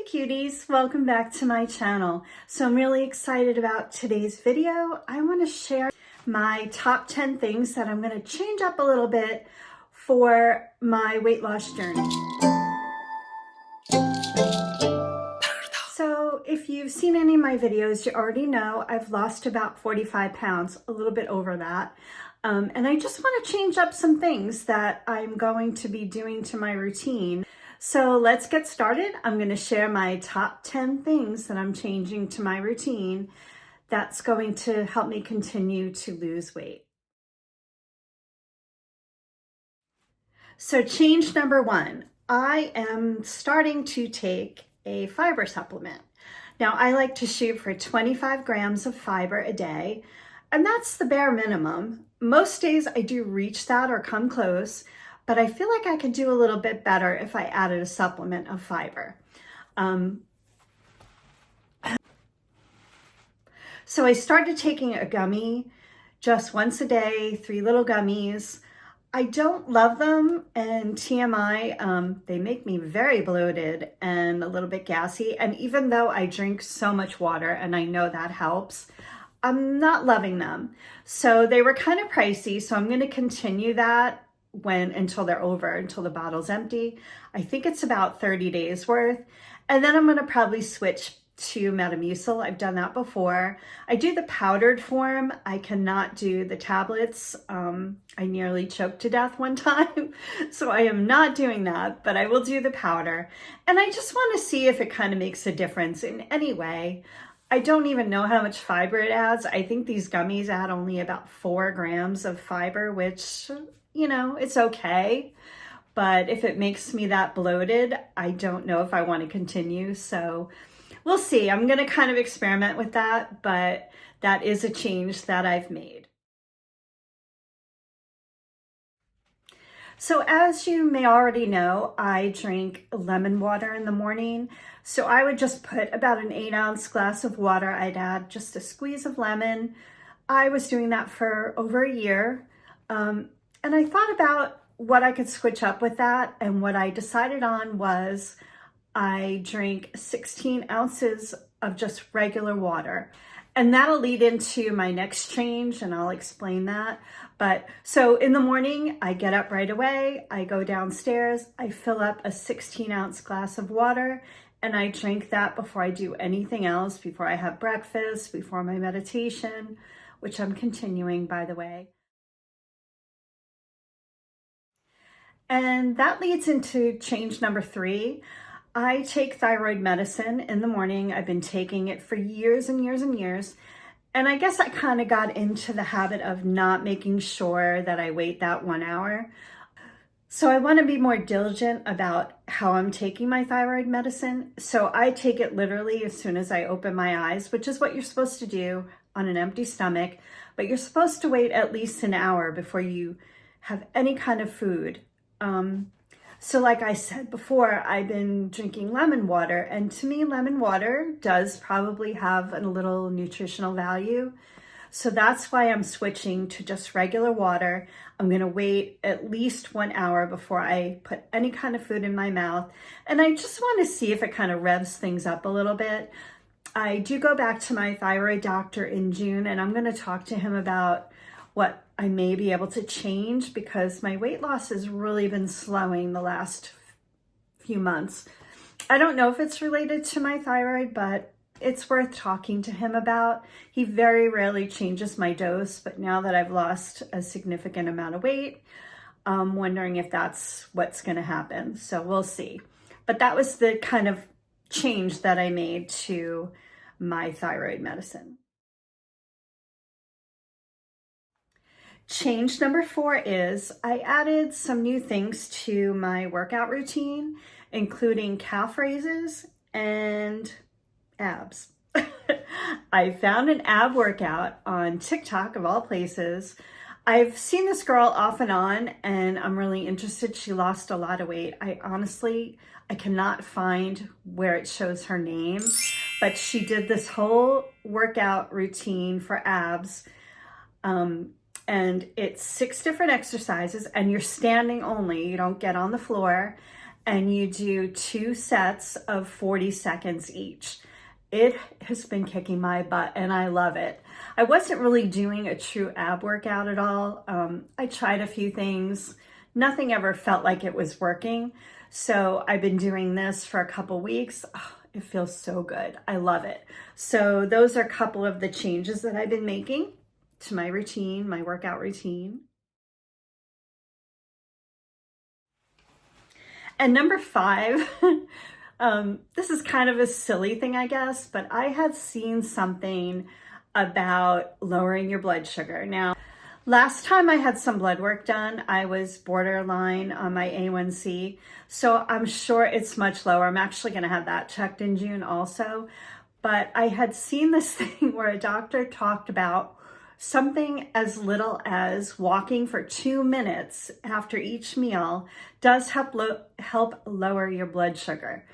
Hey cuties, welcome back to my channel. So I'm really excited about today's video. I want to share my top 10 things that I'm going to change up a little bit for my weight loss journey. So if you've seen any of my videos, you already know I've lost about 45 pounds, a little bit over that. And I just want to change up some things that I'm going to be doing to my routine. So let's get started. I'm going to share my top 10 things that I'm changing to my routine that's going to help me continue to lose weight. So change number one, I am starting to take a fiber supplement. Now I like to shoot for 25 grams of fiber a day, and that's the bare minimum. Most days I do reach that or come close, but I feel like I could do a little bit better if I added a supplement of fiber. So I started taking a gummy just once a day, 3 little gummies. I don't love them, and TMI, they make me very bloated and a little bit gassy. And even though I drink so much water, and I know that helps, I'm not loving them. So they were kind of pricey, so I'm going to continue that until they're over, until the bottle's empty. I think it's about 30 days worth. And then I'm going to probably switch to Metamucil. I've done that before. I do the powdered form. I cannot do the tablets. I nearly choked to death one time, so I am not doing that, but I will do the powder. And I just want to see if it kind of makes a difference in any way. I don't even know how much fiber it adds. I think these gummies add only about 4 grams of fiber, which, you know, it's okay. But if it makes me that bloated, I don't know if I want to continue. So we'll see. I'm going to kind of experiment with that, but that is a change that I've made. So as you may already know, I drink lemon water in the morning. So I would just put about an 8-ounce glass of water. I'd add just a squeeze of lemon. I was doing that for over a year. And I thought about what I could switch up with that. And what I decided on was I drink 16 ounces of just regular water. And that'll lead into my next change, and I'll explain that. But so in the morning, I get up right away, I go downstairs, I fill up a 16-ounce glass of water, and I drink that before I do anything else, before I have breakfast, before my meditation, which I'm continuing, by the way. And that leads into change number 3. I take thyroid medicine in the morning. I've been taking it for years and years and years. And I guess I kind of got into the habit of not making sure that I wait that 1 hour. So I want to be more diligent about how I'm taking my thyroid medicine. So I take it literally as soon as I open my eyes, which is what you're supposed to do on an empty stomach. But you're supposed to wait at least an hour before you have any kind of food. So like I said before, I've been drinking lemon water, and to me, lemon water does probably have a little nutritional value. So that's why I'm switching to just regular water. I'm going to wait at least 1 hour before I put any kind of food in my mouth. And I just want to see if it kind of revs things up a little bit. I do go back to my thyroid doctor in June, and I'm going to talk to him about what I may be able to change, because my weight loss has really been slowing the last few months. I don't know if it's related to my thyroid, but it's worth talking to him about. He very rarely changes my dose, but now that I've lost a significant amount of weight, I'm wondering if that's what's going to happen. So we'll see. But that was the kind of change that I made to my thyroid medicine. Change number 4 is I added some new things to my workout routine, including calf raises and abs. I found an ab workout on TikTok, of all places. I've seen this girl off and on, and I'm really interested. She lost a lot of weight. I cannot find where it shows her name, but she did this whole workout routine for abs. And it's 6 different exercises, and you're standing only. You don't get on the floor. and you do 2 sets of 40 seconds each. It has been kicking my butt and I love it. I wasn't really doing a true ab workout at all. I tried a few things. Nothing ever felt like it was working. So I've been doing this for a couple weeks. Oh, it feels so good. I love it. So those are a couple of the changes that I've been making to my routine, my workout routine. And number 5, this is kind of a silly thing, I guess, but I had seen something about lowering your blood sugar. Now, last time I had some blood work done, I was borderline on my A1C, so I'm sure it's much lower. I'm actually going to have that checked in June also. But I had seen this thing where a doctor talked about something as little as walking for 2 minutes after each meal does help lower your blood sugar.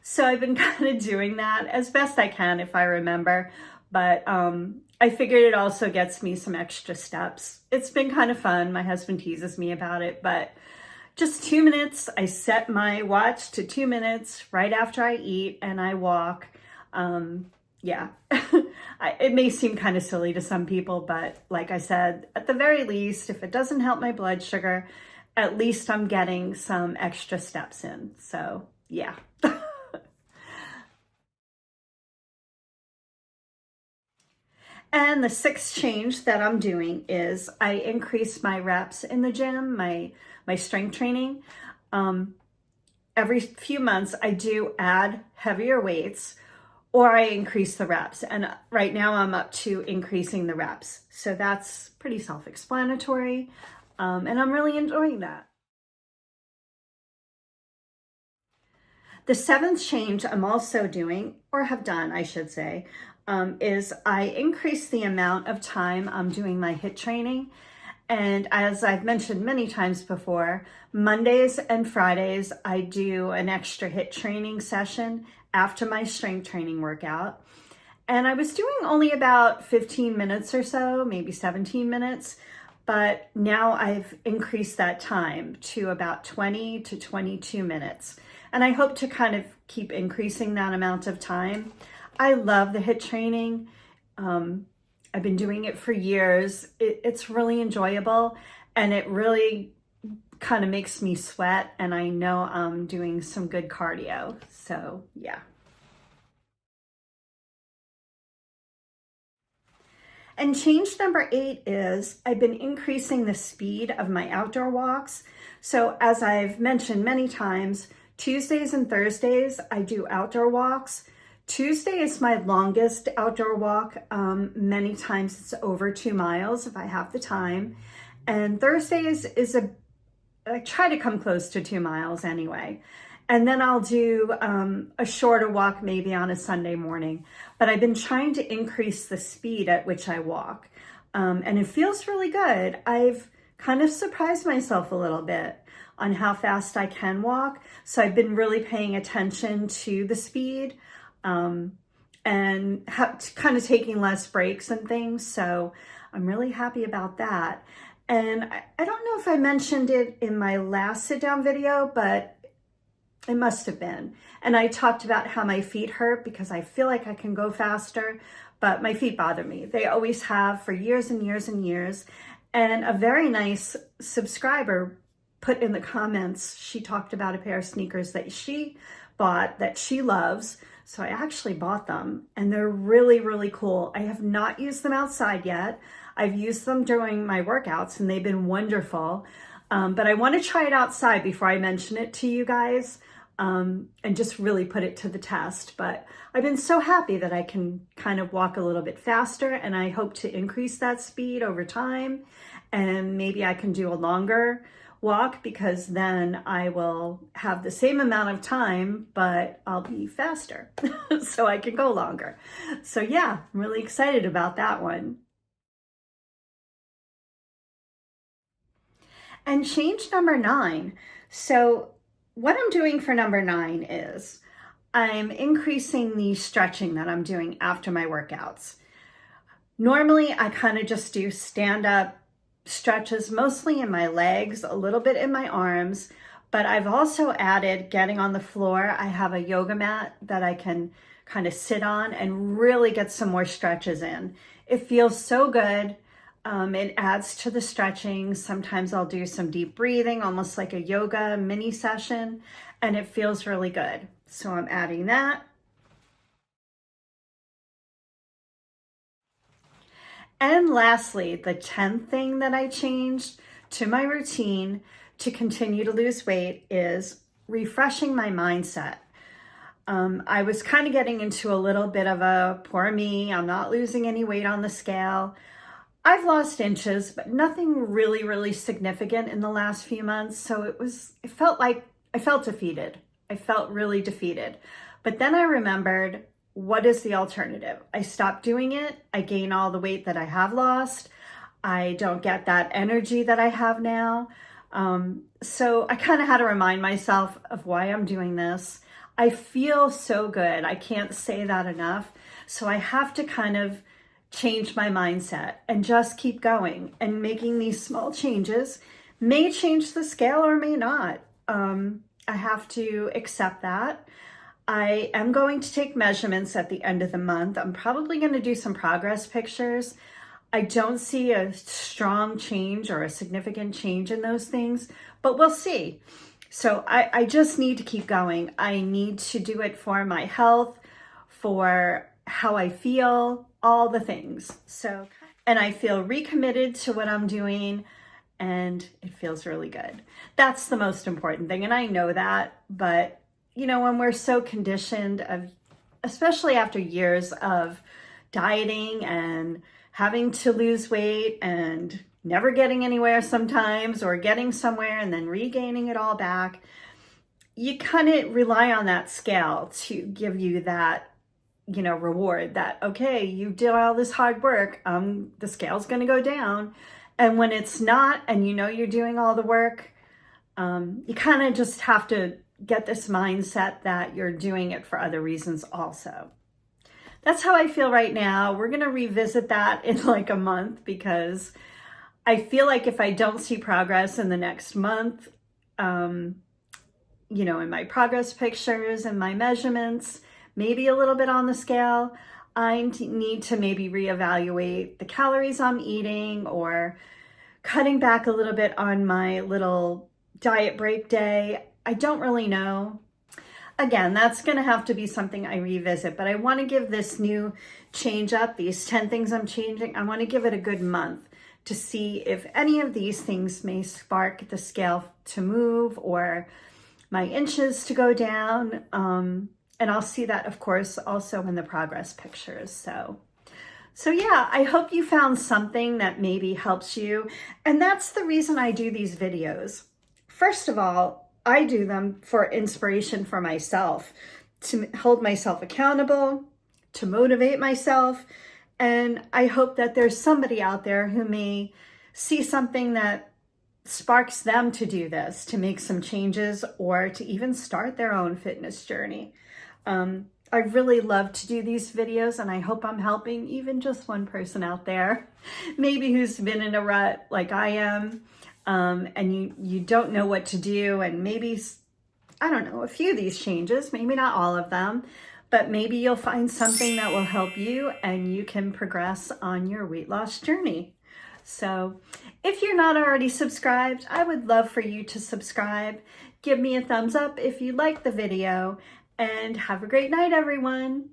So I've been kind of doing that as best I can if I remember, but I figured it also gets me some extra steps. It's been kind of fun. My husband teases me about it, but just 2 minutes. I set my watch to 2 minutes right after I eat and I walk. Yeah, it may seem kind of silly to some people, but like I said, at the very least, if it doesn't help my blood sugar, at least I'm getting some extra steps in. So yeah. And the 6th change that I'm doing is I increase my reps in the gym, my strength training. Every few months I do add heavier weights or I increase the reps. And right now I'm up to increasing the reps. So that's pretty self-explanatory. And I'm really enjoying that. The 7th change I'm also doing, or have done, I should say, is I increase the amount of time I'm doing my HIIT training. And as I've mentioned many times before, Mondays and Fridays, I do an extra HIIT training session after my strength training workout. And I was doing only about 15 minutes or so, maybe 17 minutes, but now I've increased that time to about 20 to 22 minutes. And I hope to kind of keep increasing that amount of time. I love the HIIT training. I've been doing it for years. It's really enjoyable and it really kind of makes me sweat and I know I'm doing some good cardio. So yeah. And change number 8 is I've been increasing the speed of my outdoor walks. So as I've mentioned many times, Tuesdays and Thursdays, I do outdoor walks. Tuesday is my longest outdoor walk. Many times it's over 2 miles if I have the time. And Thursdays I try to come close to 2 miles anyway. And then I'll do a shorter walk maybe on a Sunday morning. But I've been trying to increase the speed at which I walk. And it feels really good. I've kind of surprised myself a little bit on how fast I can walk. So I've been really paying attention to the speed and kind of taking less breaks and things. So I'm really happy about that. And I don't know if I mentioned it in my last sit down video, but it must have been. And I talked about how my feet hurt because I feel like I can go faster, but my feet bother me. They always have for years and years and years. And a very nice subscriber put in the comments, she talked about a pair of sneakers that she bought that she loves. So I actually bought them and they're really, really cool. I have not used them outside yet. I've used them during my workouts and they've been wonderful. But I want to try it outside before I mention it to you guys and just really put it to the test. But I've been so happy that I can kind of walk a little bit faster and I hope to increase that speed over time. And maybe I can do a longer walk because then I will have the same amount of time, but I'll be faster so I can go longer. So yeah, I'm really excited about that one. And change number 9. So what I'm doing for number 9 is I'm increasing the stretching that I'm doing after my workouts. Normally I kind of just do stand up stretches, mostly in my legs, a little bit in my arms, But I've also added getting on the floor. I have a yoga mat that I can kind of sit on and really get some more stretches in. It feels so good. It adds to the stretching. Sometimes I'll do some deep breathing, almost like a yoga mini session, and it feels really good. So I'm adding that. And lastly, the 10th thing that I changed to my routine to continue to lose weight is refreshing my mindset. I was kind of getting into a little bit of a poor me, I'm not losing any weight on the scale. I've lost inches, but nothing really significant in the last few months. So it felt like I felt defeated. I felt really defeated. But then I remembered, what is the alternative? I stopped doing it. I gain all the weight that I have lost. I don't get that energy that I have now. So I kind of had to remind myself of why I'm doing this. I feel so good. I can't say that enough. So I have to kind of change my mindset and just keep going, and making these small changes may change the scale or may not. I have to accept that. I am going to take measurements at the end of the month. I'm probably going to do some progress pictures. I don't see a strong change or a significant change in those things, but we'll see. So I just need to keep going. I need to do it for my health, for how I feel, all the things. So, and I feel recommitted to what I'm doing, and it feels really good. That's the most important thing. And I know that, but you know, when we're so conditioned of, especially after years of dieting and having to lose weight and never getting anywhere sometimes, or getting somewhere and then regaining it all back, you kind of rely on that scale to give you that, you know, reward that, okay, you did all this hard work, the scale's going to go down. And when it's not, and you know you're doing all the work, you kind of just have to get this mindset that you're doing it for other reasons also. That's how I feel right now. We're going to revisit that in like a month, because I feel like if I don't see progress in the next month, you know, in my progress pictures and my measurements, maybe a little bit on the scale, I need to maybe reevaluate the calories I'm eating, or cutting back a little bit on my little diet break day. I don't really know. Again, that's going to have to be something I revisit, but I want to give this new change up, these 10 things I'm changing, I want to give it a good month to see if any of these things may spark the scale to move, or my inches to go down. And I'll see that, of course, also in the progress pictures. So yeah, I hope you found something that maybe helps you. And that's the reason I do these videos. First of all, I do them for inspiration for myself, to hold myself accountable, to motivate myself. And I hope that there's somebody out there who may see something that sparks them to do this, to make some changes, or to even start their own fitness journey. I really love to do these videos, and I hope I'm helping even just one person out there, maybe who's been in a rut like I am, and you don't know what to do, and maybe, I don't know, a few of these changes, maybe not all of them, but maybe you'll find something that will help you and you can progress on your weight loss journey. So if you're not already subscribed, I would love for you to subscribe. Give me a thumbs up if you like the video, and have a great night, everyone.